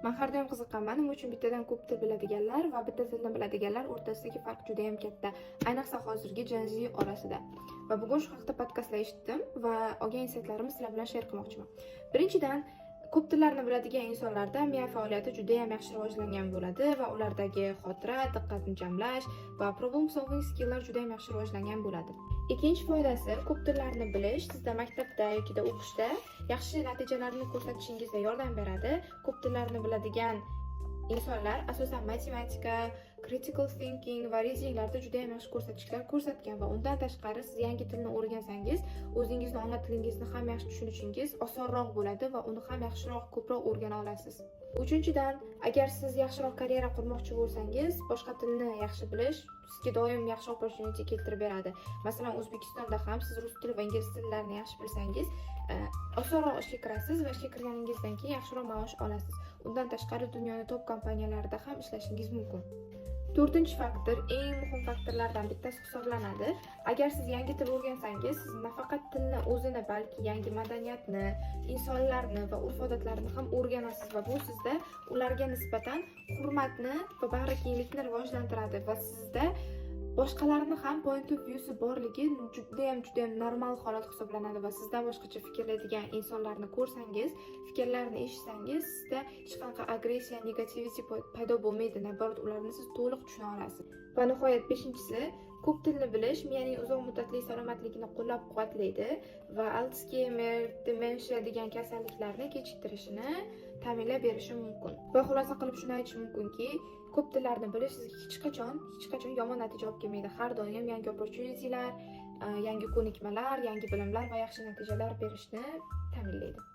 Men har doim qiziqaman, nima uchun bittadan ko'p til biladiganlar va bitta tilni biladiganlar o'rtasidagi farq juda ham katta, ayniqsa hozirgi Gen Z orasida. Va bugun shu haqida podkastlar eshitdim va olgan insightlarimni sizlar bilan share qilmoqchiman. Birinchidan, ko'p tillarni biladigan insonlarda miya faoliyati juda ham yaxshi rivojlangan bo'ladi va ulardagi xotira, diqqatni jamlash va problem solving skilllar juda ham yaxshi rivojlangan bo'ladi. Ikkinchi foydasi, ko'p tillarni bilish sizda maktabda yoki o'qishda yaxshi natijalarni ko'rsatishingizga yordam beradi. Ko'p tillarni biladigan insonlar asosan matematika, critical thinking va readinglarda juda ham yaxshi ko'rsatkichlar ko'rsatgan va undan tashqari siz yangi tilni o'rgansangiz, o'zingizni ona tilingizni ham yaxshi tushunishingiz osonroq bo'ladi va uni ham yaxshiroq, ko'proq o'rgana olasiz. Uchinchidan, agar siz yaxshiroq karyera qurmoqchi bo'lsangiz, boshqa tilni yaxshi bilish sizga doim yaxshi opportunity keltirib beradi. Masalan, O'zbekistonda ham siz rus tili va ingliz tillarini yaxshi bilsangiz, osonroq ishga kirasiz va ishga kirganingizdan keyin yaxshiroq maosh olasiz. Undan tashqari dunyoning top kompaniyalarida ham ishlashingiz mumkin. To'rtinchi faktor, eng muhim faktorlardan bittasi hisoblanadi. Agar siz yangi til o'rgansangiz, siz nafaqat tilni o'zini, balki yangi madaniyatni, insonlarni va urf-odatlarni ham o'rganasiz va bu sizda ularga nisbatan hurmatni va bag'rikenglikni rivojlantiradi va sizda boshqalarni ham point of view'si borligi juda ham normal holat hisoblanadi va sizdan boshqacha fikrlaydigan insonlarni ko'rsangiz, fikrlarini eshitsangiz, sizda hech qanaqa agressiya, negativity paydo bo'lmaydi. Naborat, ularni siz to'liq tushuna olasiz. Va nihoyat, beshinchisi, ko'p tilni bilish miyaning uzoq muddatli salomatligini qo'llab-quvvatlaydi va Alzheimer, demensiya degan kasalliklarni kechiktirishini ta'minlab berishi mumkin. Va xulosa qilib shuni aytish mumkinki, ko'p tillarni bilish sizga hech qachon yomon natija olib kelmaydi. Har doim yangi opportunitylar, yangi ko'nikmalar, yangi bilimlar va yaxshi natijalar berishni ta'minlaydi.